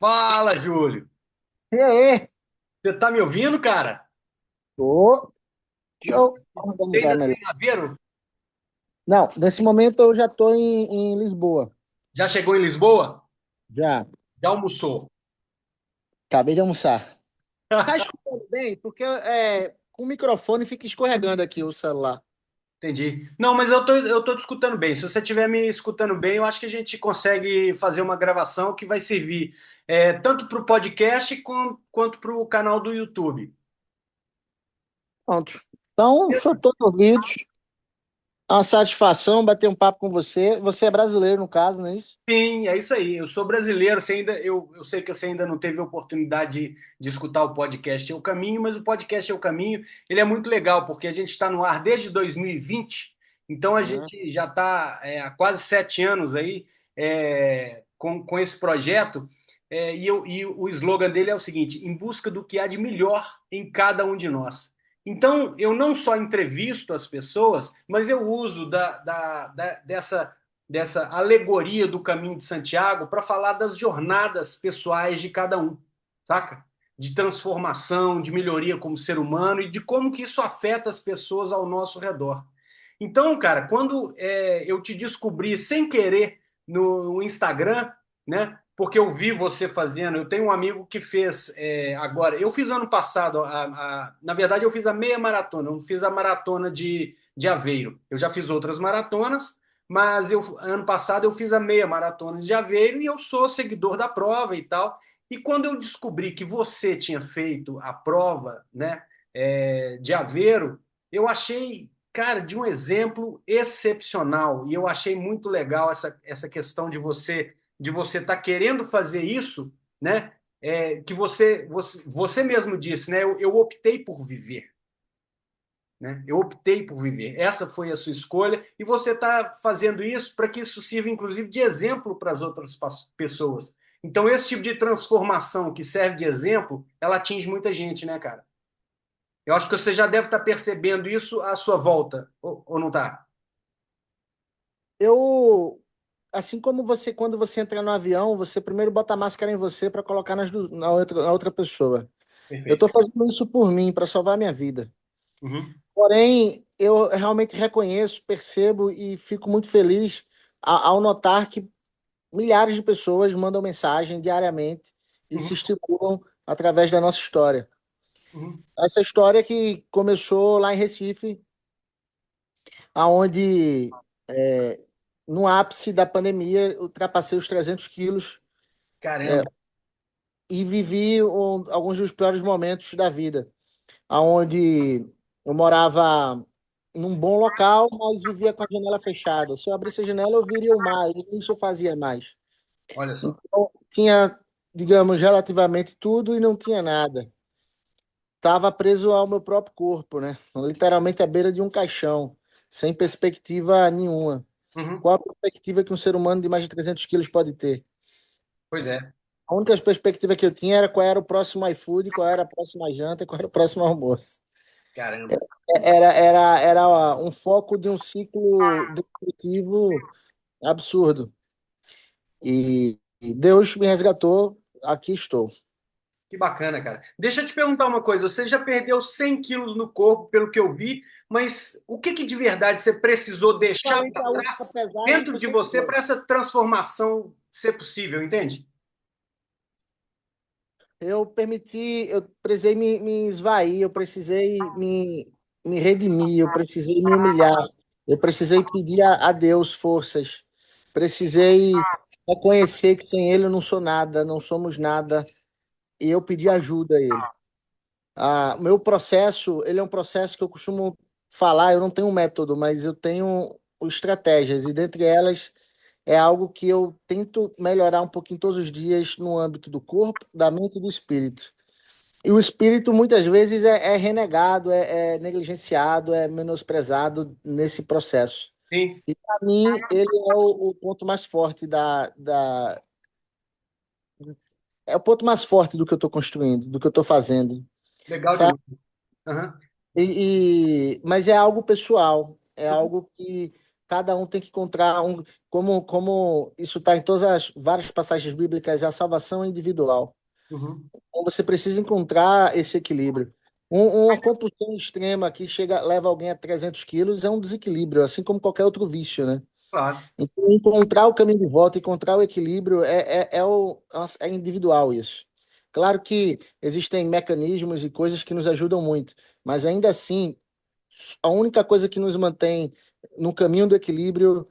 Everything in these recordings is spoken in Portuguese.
Fala, Júlio. E aí? Você tá me ouvindo, cara? Tô. E Deixa você eu organizar ainda tá melhor. em Aveiro? Não, nesse momento eu já estou em Lisboa. Já chegou em Lisboa? Já. Já almoçou? Acabei de almoçar. Tá escutando bem? Porque com o microfone fica escorregando aqui o celular. Entendi. Não, mas eu tô te escutando bem. Se você estiver me escutando bem, eu acho que a gente consegue fazer uma gravação que vai servir tanto para o podcast quanto para o canal do YouTube. Pronto. Então, sou todo ouvidos. É uma satisfação bater um papo com você. Você é brasileiro, no caso, não é isso? Sim, é isso aí. Eu sou brasileiro, eu sei que você ainda não teve a oportunidade de escutar o podcast É o Caminho, mas o podcast É o Caminho, ele é muito legal, porque a gente está no ar desde 2020, então a Uhum. gente já está há quase 7 anos aí com esse projeto, e o slogan dele é o seguinte: em busca do que há de melhor em cada um de nós. Então, eu não só entrevisto as pessoas, mas eu uso dessa alegoria do caminho de Santiago para falar das jornadas pessoais de cada um, saca? De transformação, de melhoria como ser humano e de como que isso afeta as pessoas ao nosso redor. Então, cara, quando eu te descobri sem querer no Instagram, né? Porque eu vi você fazendo. Eu tenho um amigo que fez agora. Eu fiz ano passado, na verdade, eu fiz a meia maratona, eu não fiz a maratona de Aveiro. Eu já fiz outras maratonas, mas ano passado eu fiz a meia maratona de Aveiro e eu sou seguidor da prova e tal. E quando eu descobri que você tinha feito a prova, né, de Aveiro, eu achei, cara, de um exemplo excepcional. E eu achei muito legal essa questão de você estar querendo fazer isso, né? Que você mesmo disse, né? Eu optei por viver, né? Eu optei por viver. Essa foi a sua escolha e você está fazendo isso para que isso sirva, inclusive, de exemplo para as outras pessoas. Então, esse tipo de transformação que serve de exemplo, ela atinge muita gente, né, cara? Eu acho que você já deve estar percebendo isso à sua volta, ou não está? Eu, assim como você, quando você entra no avião, você primeiro bota a máscara em você para colocar na outra pessoa. Eu estou Perfeito. fazendo isso por mim, para salvar a minha vida. Uhum. Porém, eu realmente reconheço, percebo e fico muito feliz ao notar que milhares de pessoas mandam mensagem diariamente e se Uhum. estimulam através da nossa história. Uhum. Essa história que começou lá em Recife, aonde no ápice da pandemia ultrapassei os 300 quilos Caramba. e vivi alguns dos piores momentos da vida, aonde eu morava num bom local, mas vivia com a janela fechada. Se eu abrisse a janela, eu viria o mar, e isso eu fazia mais. Olha só. Então, tinha, digamos, relativamente tudo e não tinha nada. Estava preso ao meu próprio corpo, né? Literalmente à beira de um caixão, sem perspectiva nenhuma. Uhum. Qual a perspectiva que um ser humano de mais de 300 quilos pode ter? Pois é. A única perspectiva que eu tinha era qual era o próximo iFood, qual era a próxima janta, qual era o próximo almoço. Caramba. Era um foco de um ciclo destrutivo absurdo. E Deus me resgatou, aqui estou. Que bacana, cara. Deixa eu te perguntar uma coisa. Você já perdeu 100 quilos no corpo, pelo que eu vi, mas o que que de verdade você precisou deixar Principalmente para a última trás pesagem dentro foi de 100 você quilos. para essa transformação ser possível, entende? Eu precisei me esvair, eu precisei me redimir, eu precisei me humilhar, eu precisei pedir a Deus forças, precisei reconhecer que sem Ele eu não sou nada, não somos nada, e eu pedi ajuda a Ele. O meu processo, ele é um processo que eu costumo falar, eu não tenho um método, mas eu tenho estratégias, e dentre elas é algo que eu tento melhorar um pouquinho todos os dias no âmbito do corpo, da mente e do espírito. E o espírito muitas vezes é renegado, é negligenciado, é menosprezado nesse processo. Sim. E para mim, ele é o ponto mais forte é o ponto mais forte do que eu estou construindo, do que eu estou fazendo, Legal sabe? demais. Aham. Mas é algo pessoal, é algo que cada um tem que encontrar como isso está em todas as várias passagens bíblicas, a salvação é individual. Uhum. Então você precisa encontrar esse equilíbrio. Uma compulsão extrema que leva alguém a 300 quilos é um desequilíbrio, assim como qualquer outro vício, né? Claro. Então, encontrar o caminho de volta, encontrar o equilíbrio é individual isso. Claro que existem mecanismos e coisas que nos ajudam muito, mas ainda assim, a única coisa que nos mantém no caminho do equilíbrio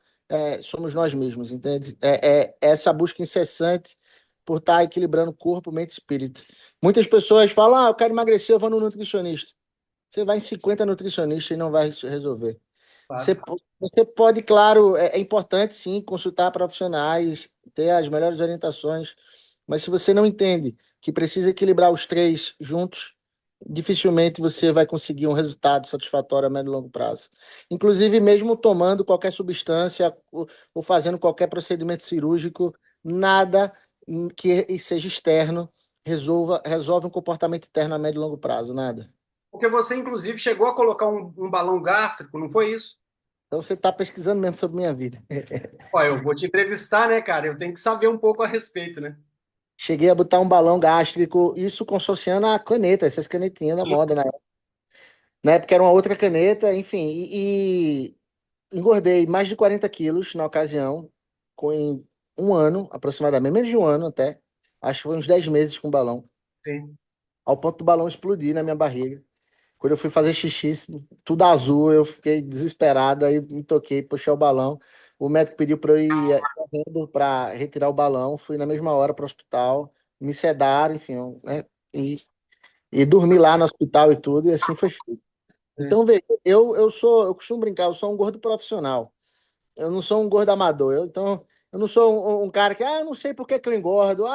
somos nós mesmos, entende? É essa busca incessante por estar equilibrando corpo, mente e espírito. Muitas pessoas falam, eu quero emagrecer, eu vou no nutricionista. Você vai em 50 nutricionistas e não vai resolver. Claro. Você pode, claro, é importante sim consultar profissionais, ter as melhores orientações, mas se você não entende que precisa equilibrar os três juntos, dificilmente você vai conseguir um resultado satisfatório a médio e longo prazo. Inclusive, mesmo tomando qualquer substância ou fazendo qualquer procedimento cirúrgico, nada que seja externo resolve um comportamento interno a médio e longo prazo, nada. Porque você, inclusive, chegou a colocar um balão gástrico, não foi isso? Então você está pesquisando mesmo sobre minha vida. Ó, eu vou te entrevistar, né, cara? Eu tenho que saber um pouco a respeito, né? Cheguei a botar um balão gástrico, isso consociando a caneta, essas canetinhas da moda, né? Na época era uma outra caneta, enfim, e engordei mais de 40 quilos na ocasião, em um ano, aproximadamente, menos de um ano até, acho que foi uns 10 meses com balão, Sim. ao ponto do balão explodir na minha barriga. Quando eu fui fazer xixi, tudo azul, eu fiquei desesperado, aí me toquei, puxei o balão. O médico pediu para eu ir correndo para retirar o balão. Fui na mesma hora para o hospital, me sedaram, enfim, né? E dormi lá no hospital e tudo, e assim foi feito. Sim. Então, veja, eu costumo brincar, eu sou um gordo profissional. Eu não sou um gordo amador. Então, eu não sou um cara que, eu não sei por que que eu engordo.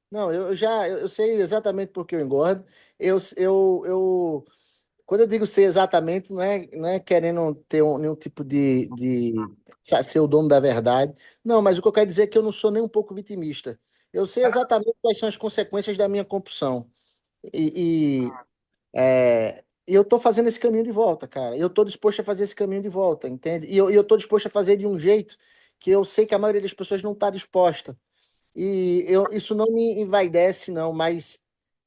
Não, eu sei exatamente por que eu engordo. Eu quando eu digo ser exatamente, não é querendo ter nenhum tipo de ser o dono da verdade. Não, mas o que eu quero dizer é que eu não sou nem um pouco vitimista. Eu sei exatamente quais são as consequências da minha compulsão. E eu estou fazendo esse caminho de volta, cara. Eu estou disposto a fazer esse caminho de volta, entende? E eu estou disposto a fazer de um jeito que eu sei que a maioria das pessoas não está disposta. Isso não me envaidece, não, mas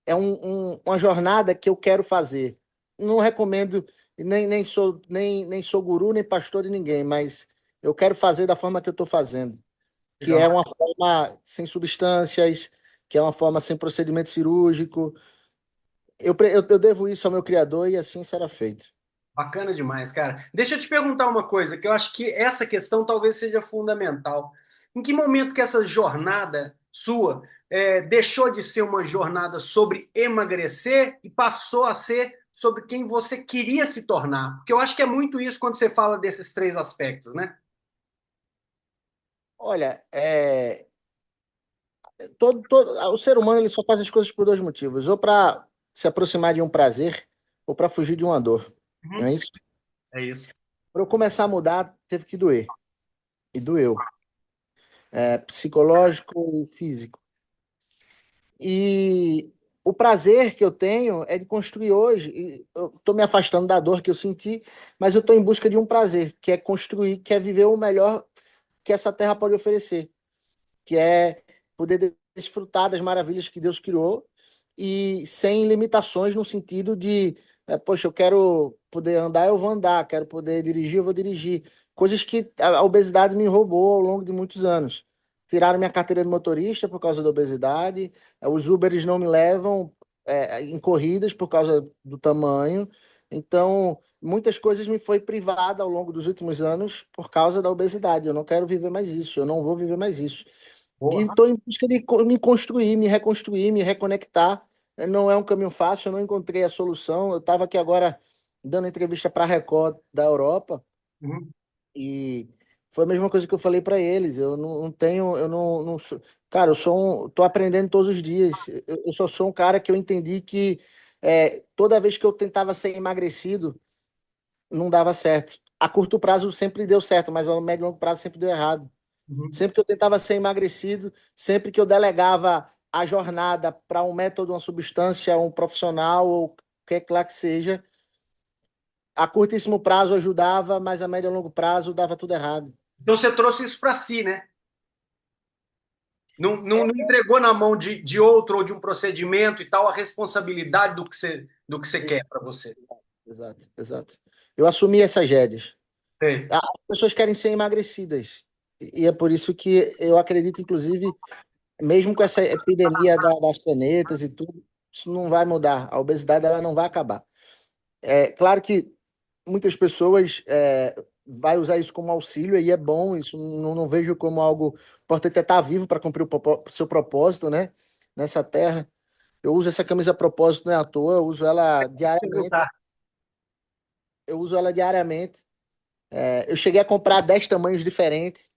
é uma jornada que eu quero fazer. Não recomendo, nem sou guru, nem pastor de ninguém, mas eu quero fazer da forma que eu estou fazendo, que é Legal. uma forma sem substâncias, que é uma forma sem procedimento cirúrgico. Eu devo isso ao meu Criador e assim será feito. Bacana demais, cara. Deixa eu te perguntar uma coisa, que eu acho que essa questão talvez seja fundamental. Em que momento que essa jornada sua deixou de ser uma jornada sobre emagrecer e passou a ser sobre quem você queria se tornar? Porque eu acho que é muito isso quando você fala desses três aspectos, né? Olha, o ser humano ele só faz as coisas por dois motivos: ou para se aproximar de um prazer, ou para fugir de uma dor. Não é Uhum. isso? É isso. Para eu começar a mudar, teve que doer. E doeu. Psicológico e físico. E o prazer que eu tenho é de construir hoje. E eu estou me afastando da dor que eu senti, mas eu estou em busca de um prazer, que é construir, que é viver o melhor que essa terra pode oferecer, que é poder desfrutar das maravilhas que Deus criou e sem limitações no sentido de, poxa, eu quero poder andar, eu vou andar, quero poder dirigir, eu vou dirigir. Coisas que a obesidade me roubou ao longo de muitos anos. Tiraram minha carteira de motorista por causa da obesidade, os Uberes não me levam em corridas por causa do tamanho. Então, muitas coisas me foi privada ao longo dos últimos anos por causa da obesidade. Eu não quero viver mais isso, eu não vou viver mais isso. E Boa. estou em busca de me construir, me reconstruir, me reconectar. Não é um caminho fácil, eu não encontrei a solução. Eu estava aqui agora dando entrevista para a Record da Europa Uhum. e foi a mesma coisa que eu falei para eles. Eu não tenho, eu não sou, cara, tô aprendendo todos os dias. Eu só sou um cara que eu entendi que toda vez que eu tentava ser emagrecido, não dava certo. A curto prazo sempre deu certo, mas ao médio e longo prazo sempre deu errado. Uhum. Sempre que eu tentava ser emagrecido, sempre que eu delegava a jornada para um método, uma substância, um profissional, ou o que lá que seja, A curtíssimo prazo ajudava, mas a médio e longo prazo dava tudo errado. Então você trouxe isso para si, né? Não entregou na mão de outro ou de um procedimento e tal a responsabilidade do que você quer para você. Exato, exato. Eu assumi essas rédeas. Sei. As pessoas querem ser emagrecidas. E é por isso que eu acredito, inclusive, mesmo com essa epidemia das canetas e tudo, isso não vai mudar. A obesidade ela não vai acabar. É claro que muitas pessoas vai usar isso como auxílio e é bom. Isso não vejo como algo importante é estar vivo para cumprir o seu propósito, né? Nessa terra. Eu uso essa camisa a propósito, não é à toa. Eu uso ela diariamente. Perguntar. Eu uso ela diariamente. Eu cheguei a comprar 10 tamanhos diferentes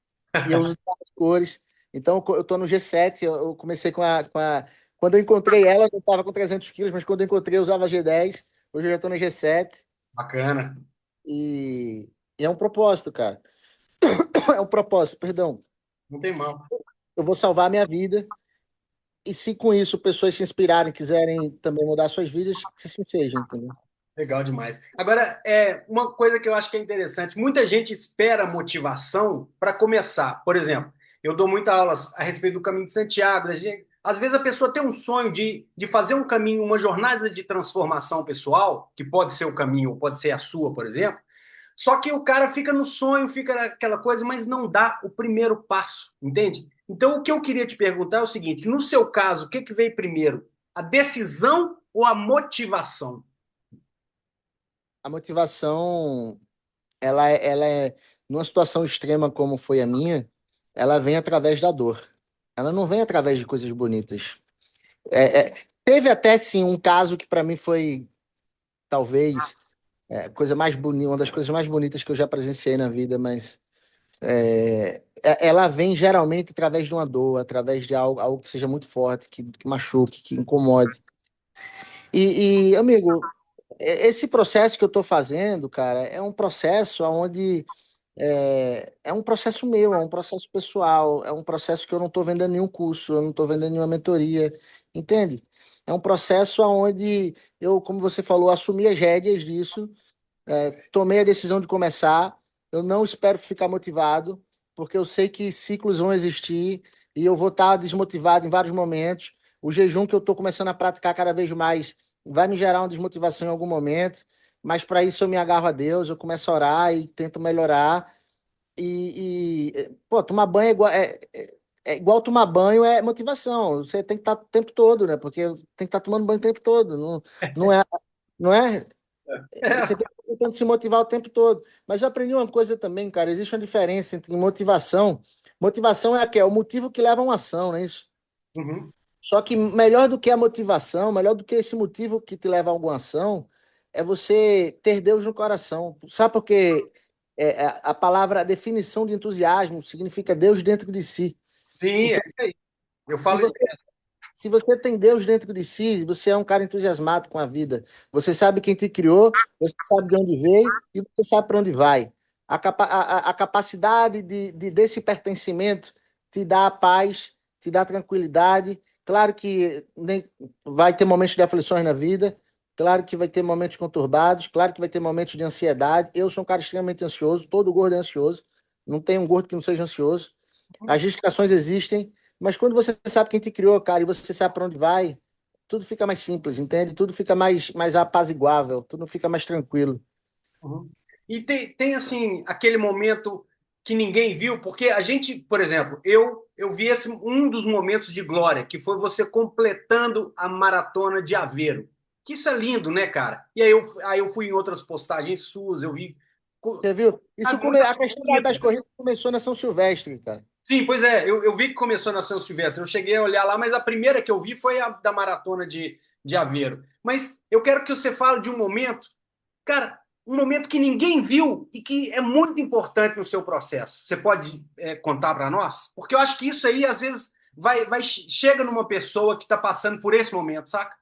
e eu uso várias cores. Então, eu tô no G7. Eu comecei Quando eu encontrei ela, eu estava com 300 quilos, mas quando eu encontrei, eu usava G10. Hoje eu já estou no G7. Bacana. E, e é um propósito, cara. É um propósito, perdão. Não tem mal. Eu vou salvar a minha vida. E se com isso pessoas se inspirarem, quiserem também mudar suas vidas, que assim seja, entendeu? Legal demais. Agora, uma coisa que eu acho que é interessante, muita gente espera motivação para começar. Por exemplo, eu dou muitas aulas a respeito do caminho de Santiago. Às vezes a pessoa tem um sonho de fazer um caminho, uma jornada de transformação pessoal, que pode ser o caminho, ou pode ser a sua, por exemplo. Só que o cara fica no sonho, fica naquela coisa, mas não dá o primeiro passo, entende? Então, o que eu queria te perguntar é o seguinte: no seu caso, o que que veio primeiro? A decisão ou a motivação? A motivação, ela é, numa situação extrema como foi a minha, ela vem através da dor. Ela não vem através de coisas bonitas. Teve até, sim, um caso que para mim foi, talvez, coisa mais bonita, uma das coisas mais bonitas que eu já presenciei na vida, mas ela vem geralmente através de uma dor, através de algo que seja muito forte, que machuque, que incomode. Amigo, esse processo que eu estou fazendo, cara, é um processo onde é um processo meu, é um processo pessoal, é um processo que eu não estou vendendo nenhum curso, eu não estou vendendo nenhuma mentoria, entende? É um processo onde eu, como você falou, assumi as rédeas disso, tomei a decisão de começar. Eu não espero ficar motivado, porque eu sei que ciclos vão existir e eu vou estar desmotivado em vários momentos. O jejum que eu estou começando a praticar cada vez mais vai me gerar uma desmotivação em algum momento, mas para isso eu me agarro a Deus, eu começo a orar e tento melhorar. Pô, tomar banho é igual tomar banho é motivação. Você tem que estar o tempo todo, né? Porque tem que estar tomando banho o tempo todo. Não é, não é você tem que tentando se motivar o tempo todo. Mas eu aprendi uma coisa também, cara. Existe uma diferença entre motivação. Motivação é o motivo que leva a uma ação, não é isso? Uhum. Só que melhor do que a motivação, melhor do que esse motivo que te leva a alguma ação, é você ter Deus no coração. Sabe por quê? A palavra, a definição de entusiasmo significa Deus dentro de si. Sim, é Então, isso aí. Eu se falo isso. você se você tem Deus dentro de si, você é um cara entusiasmado com a vida. Você sabe quem te criou, você sabe de onde veio e você sabe para onde vai. A capacidade desse pertencimento te dá a paz, te dá tranquilidade. Claro que vai ter momentos de aflições na vida, claro que vai ter momentos conturbados, claro que vai ter momentos de ansiedade. Eu sou um cara extremamente ansioso, todo gordo é ansioso. Não tem um gordo que não seja ansioso. As distrações existem, mas quando você sabe quem te criou, cara, e você sabe para onde vai, tudo fica mais simples, entende? Tudo fica mais apaziguável, tudo fica mais tranquilo. Uhum. E tem, assim, aquele momento que ninguém viu, porque a gente, por exemplo, eu vi um dos momentos de glória, que foi você completando a maratona de Aveiro. Que isso é lindo, né, cara? E aí eu fui em outras postagens suas, eu vi. Você viu? Sabe, muita A coisa questão das bonita. corridas começou na São Silvestre, cara. Sim, pois é, eu vi que começou na São Silvestre. Eu cheguei a olhar lá, mas a primeira que eu vi foi a da maratona de Aveiro. Mas eu quero que você fale de um momento, cara, um momento que ninguém viu e que é muito importante no seu processo. Você pode contar para nós? Porque eu acho que isso aí, às vezes, chega numa pessoa que está passando por esse momento, saca?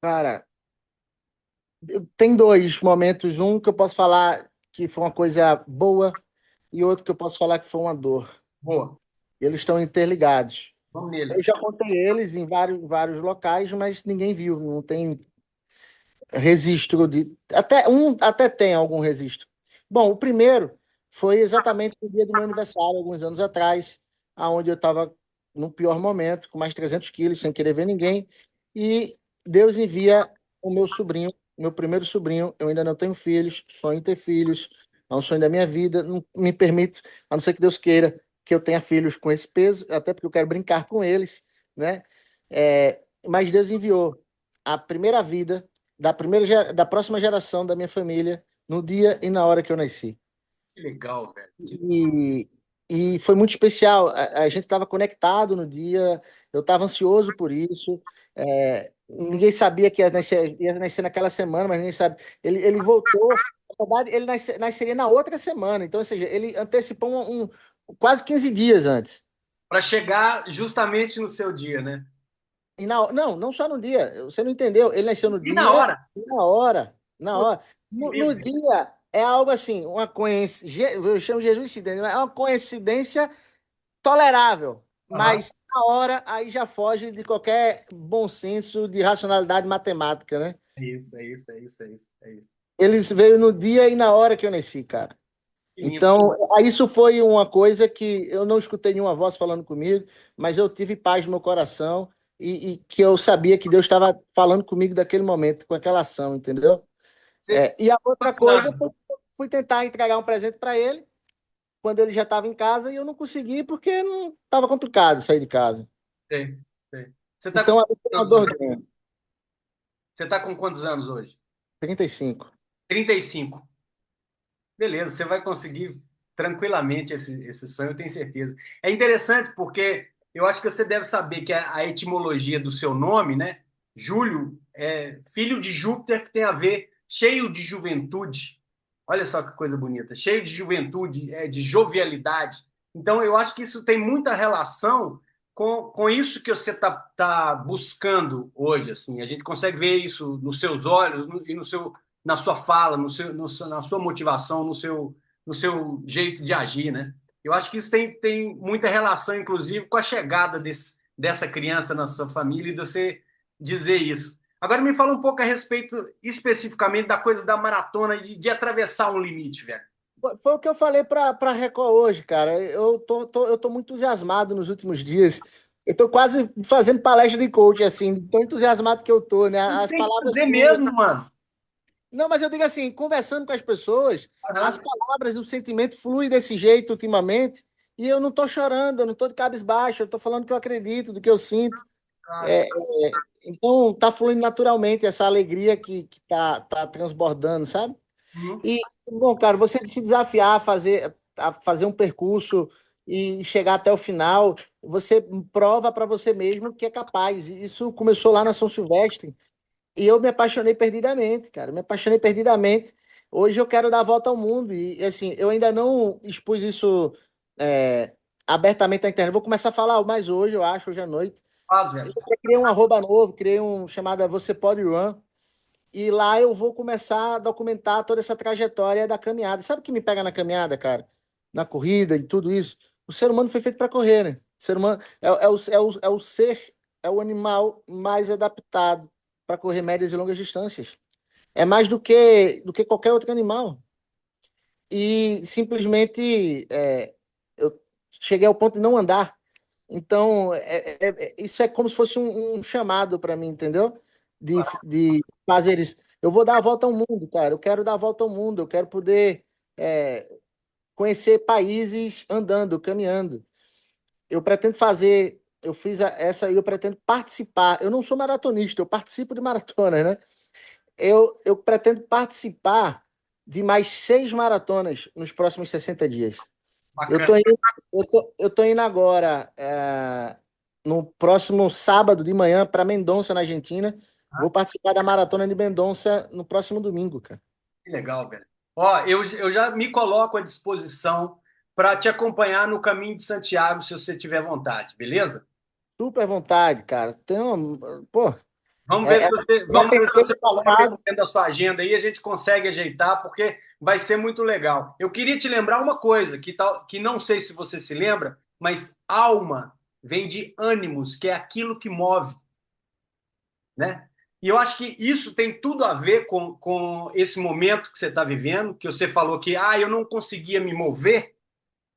Cara, tem dois momentos, um que eu posso falar que foi uma coisa boa e outro que eu posso falar que foi uma dor. Boa, Eles estão interligados. vamos Eu neles. já contei eles em vários locais, mas ninguém viu, não tem. registro de. Até tem algum registro. Bom, o primeiro foi exatamente no dia do meu aniversário, alguns anos atrás, aonde eu estava no pior momento, com mais de 300 quilos, sem querer ver ninguém, e Deus envia o meu sobrinho, meu primeiro sobrinho. Eu ainda não tenho filhos, sonho em ter filhos, é um sonho da minha vida, não me permito, a não ser que Deus queira que eu tenha filhos com esse peso, até porque eu quero brincar com eles, né? Mas Deus enviou a primeira vida da próxima geração da minha família no dia e na hora que eu nasci. Que legal, velho. E, e foi muito especial. A gente estava conectado no dia, eu estava ansioso por isso. Ninguém sabia que ia nascer naquela semana, mas ninguém sabe. Ele voltou. Na verdade, ele nasceria na outra semana. Então, ou seja, ele antecipou quase 15 dias antes. Para chegar justamente no seu dia, né? Não só no dia. Você não entendeu. Ele nasceu no E na dia hora? e na hora. Na Pô, hora. No livre. dia é algo assim, uma coincidência. Eu chamo de Jesus coincidência, mas é uma coincidência tolerável. Aham. Mas na hora aí já foge de qualquer bom senso de racionalidade matemática, né? É isso, é isso, é isso, é isso, é isso. Eles veio no dia e na hora que eu nasci, cara. Que lindo. Então, isso foi uma coisa que eu não escutei nenhuma voz falando comigo, mas eu tive paz no meu coração e que eu sabia que Deus estava falando comigo daquele momento, com aquela ação, entendeu? Você, E a outra quantos coisa anos? foi fui tentar entregar um presente para ele quando ele já estava em casa e eu não consegui porque não estava complicado sair de casa. Sei, sei. Você está com Então, ali foi uma quantos dor anos? grande. Você tá com quantos anos hoje? 35. 35. Beleza, você vai conseguir tranquilamente esse sonho, eu tenho certeza. É interessante porque eu acho que você deve saber que a etimologia do seu nome, né? Júlio, é filho de Júpiter, que tem a ver cheio de juventude. Olha só que coisa bonita, cheio de juventude, de jovialidade. Então, eu acho que isso tem muita relação com isso que você tá buscando hoje. Assim. A gente consegue ver isso nos seus olhos e no seu na sua fala, na sua motivação, no seu jeito de agir, né? Eu acho que isso tem muita relação, inclusive, com a chegada dessa criança na sua família e de você dizer isso. Agora me fala um pouco a respeito especificamente da coisa da maratona, de atravessar um limite, velho. Foi o que eu falei para Record hoje, cara. Eu tô muito entusiasmado nos últimos dias. Eu tô quase fazendo palestra de coach, assim, tão entusiasmado que eu tô, né? Você As tem que palavras fazer fluem. mesmo, mano. Não, mas eu digo assim, conversando com as pessoas, as Aham. palavras, o sentimento flui desse jeito ultimamente, e eu não tô chorando, eu não tô de cabisbaixo, eu tô falando que eu acredito, do que eu sinto. Cara. É, então, tá fluindo naturalmente essa alegria que tá transbordando, sabe? Uhum. E, bom, cara, você se desafiar a fazer um percurso e chegar até o final, você prova para você mesmo que é capaz. E isso começou lá na São Silvestre e eu me apaixonei perdidamente, cara. Me apaixonei perdidamente. Hoje eu quero dar a volta ao mundo e, assim, eu ainda não expus isso é, abertamente na internet. Vou começar a falar mais hoje, eu acho, hoje à noite. Faz, Eu velho. criei um arroba novo, criei um chamado Você Pode Run. E lá eu vou começar a documentar toda essa trajetória da caminhada. Sabe o que me pega na caminhada, cara? Na corrida e tudo isso? O ser humano foi feito para correr, né? O ser humano é o ser, é o animal mais adaptado para correr médias e longas distâncias. É mais do que qualquer outro animal. E simplesmente eu cheguei ao ponto de não andar. Então, isso é como se fosse um chamado para mim, entendeu? De fazer isso. Eu vou dar a volta ao mundo, cara. Eu quero dar a volta ao mundo. Eu quero poder é, conhecer países andando, caminhando. Eu pretendo fazer. Eu fiz essa aí, eu pretendo participar. Eu não sou maratonista, eu participo de maratonas, né? Eu pretendo participar de mais 6 maratonas nos próximos 60 dias. Eu Bacana. tô indo, eu tô indo agora, no próximo sábado de manhã, para Mendonça, na Argentina. Vou participar da maratona de Mendonça no próximo domingo, cara. Que legal, velho. Ó, eu já me coloco à disposição para te acompanhar no caminho de Santiago, se você tiver vontade, beleza? Super vontade, cara. Pô, já Vamos ver se pensei você no coloca isso passado. dentro da sua agenda aí, a gente consegue ajeitar, porque vai ser muito legal. Eu queria te lembrar uma coisa, que não sei se você se lembra, mas alma vem de ânimos, que é aquilo que move, né? E eu acho que isso tem tudo a ver com esse momento que você está vivendo, que você falou que eu não conseguia me mover,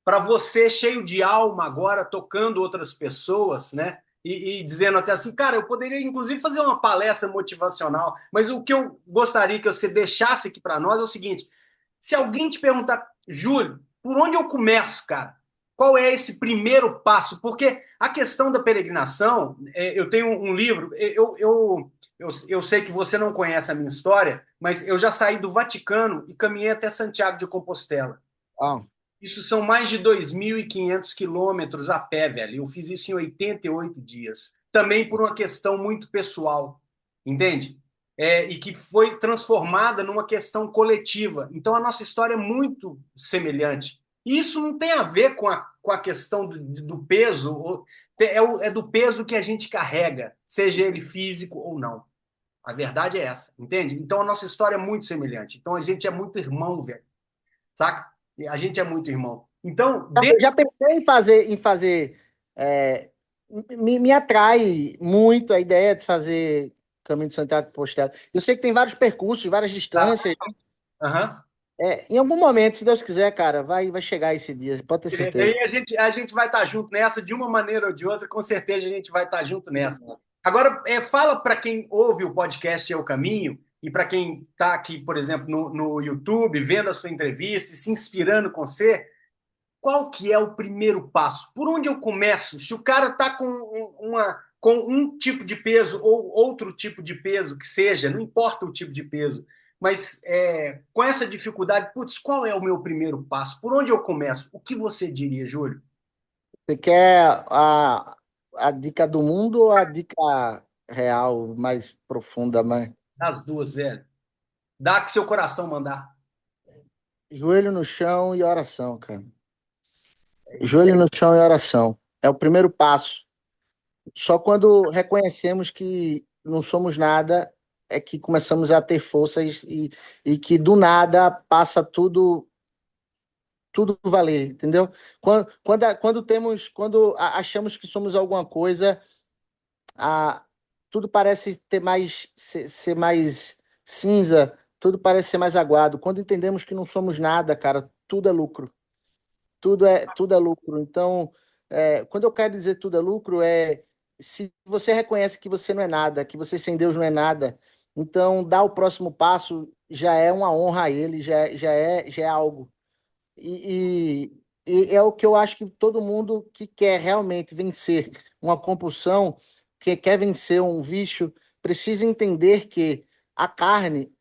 para você, cheio de alma agora, tocando outras pessoas, né? E dizendo até assim, cara, eu poderia inclusive fazer uma palestra motivacional, mas o que eu gostaria que você deixasse aqui para nós é o seguinte: se alguém te perguntar, Júlio, por onde eu começo, cara? Qual é esse primeiro passo? Porque a questão da peregrinação, eu tenho um livro, eu sei que você não conhece a minha história, mas eu já saí do Vaticano e caminhei até Santiago de Compostela. Ah, Isso são mais de 2.500 quilômetros a pé, velho. Eu fiz isso em 88 dias. Também por uma questão muito pessoal, entende? E que foi transformada numa questão coletiva. Então a nossa história é muito semelhante. E isso não tem a ver com a questão do peso, é do peso que a gente carrega, seja ele físico ou não. A verdade é essa, entende? Então a nossa história é muito semelhante. Então a gente é muito irmão, velho, saca? A gente é muito irmão. Então, já pensei em fazer me atrai muito a ideia de fazer Caminho de Santiago de Compostela. Eu sei que tem vários percursos, várias distâncias. uhum. Em algum momento, se Deus quiser, cara, vai chegar esse dia, pode ter E certeza. aí a gente vai estar junto nessa, de uma maneira ou de outra, com certeza a gente vai estar junto nessa. Agora, fala para quem ouve o podcast É o Caminho, e para quem está aqui, por exemplo, no YouTube, vendo a sua entrevista e se inspirando com você, qual que é o primeiro passo? Por onde eu começo? Se o cara está com um tipo de peso ou outro tipo de peso que seja, não importa o tipo de peso, mas com essa dificuldade, putz, qual é o meu primeiro passo? Por onde eu começo? O que você diria, Júlio? Você quer a dica do mundo ou a dica real, mais profunda, mais Das duas, velho. Dá que seu coração mandar. joelho no chão e oração, cara. Joelho no chão e oração. É o primeiro passo. Só quando reconhecemos que não somos nada é que começamos a ter forças e que do nada passa tudo valer, entendeu? Quando achamos que somos alguma coisa, a, tudo parece ser mais cinza, tudo parece ser mais aguado. Quando entendemos que não somos nada, cara, tudo é lucro. Tudo é lucro. Então, quando eu quero dizer tudo é lucro, se você reconhece que você não é nada, que você sem Deus não é nada, então dar o próximo passo já é uma honra a Ele, já é algo. E é o que eu acho que todo mundo que quer realmente vencer uma compulsão, que quer vencer um vício, precisa entender que a carne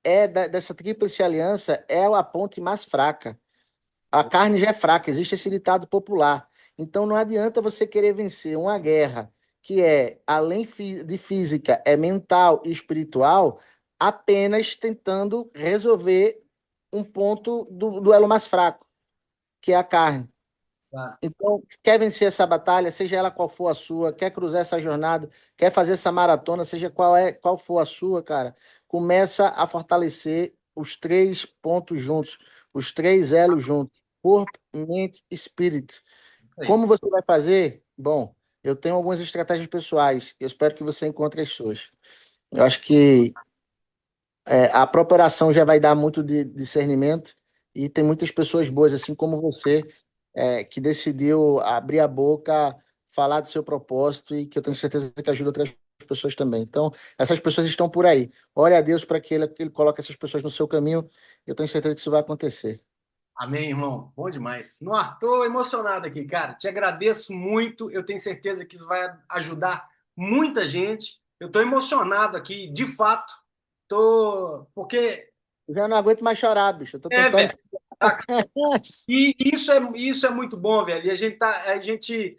dessa tríplice aliança é a ponte mais fraca. A carne já é fraca, existe esse ditado popular. Então não adianta você querer vencer uma guerra que além de física, é mental e espiritual, apenas tentando resolver um ponto do duelo mais fraco, que é a carne. Tá. Então, quer vencer essa batalha, seja ela qual for a sua, quer cruzar essa jornada, quer fazer essa maratona, seja qual for a sua, cara, começa a fortalecer os três pontos juntos, os três elos juntos, corpo, mente e espírito. Aí. Como você vai fazer? Bom, eu tenho algumas estratégias pessoais, eu espero que você encontre as suas. Eu acho que a própria oração já vai dar muito de discernimento e tem muitas pessoas boas, assim como você, que decidiu abrir a boca, falar do seu propósito e que eu tenho certeza que ajuda outras pessoas também. Então, essas pessoas estão por aí. Ore a Deus para que ele coloque essas pessoas no seu caminho. Eu tenho certeza que isso vai acontecer. Amém, irmão. Bom demais. Nossa, tô emocionado aqui, cara. Te agradeço muito. Eu tenho certeza que isso vai ajudar muita gente. Eu tô emocionado aqui, de fato. Porque Eu já não aguento mais chorar, bicho. Eu tô tentando. velho. E isso é muito bom, velho. E a gente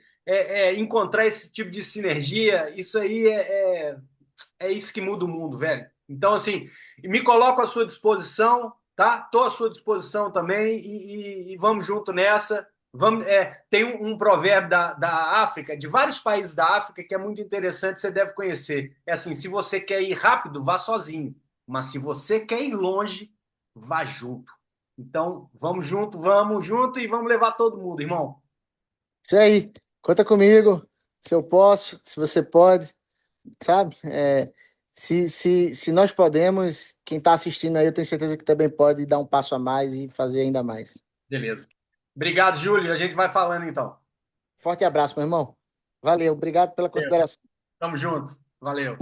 encontrar esse tipo de sinergia, isso aí é isso que muda o mundo, velho. Então, assim, me coloco à sua disposição, tá? Estou à sua disposição também e vamos junto nessa. Tem um provérbio da África, de vários países da África, que é muito interessante, você deve conhecer. É assim: se você quer ir rápido, vá sozinho. Mas se você quer ir longe, vá junto. Então, vamos junto e vamos levar todo mundo, irmão. Isso aí. Conta comigo. Se eu posso, se você pode, sabe? Se nós podemos, quem está assistindo aí, eu tenho certeza que também pode dar um passo a mais e fazer ainda mais. Beleza. Obrigado, Júlio. A gente vai falando então. Forte abraço, meu irmão. Valeu, obrigado pela consideração. Tamo junto. Valeu.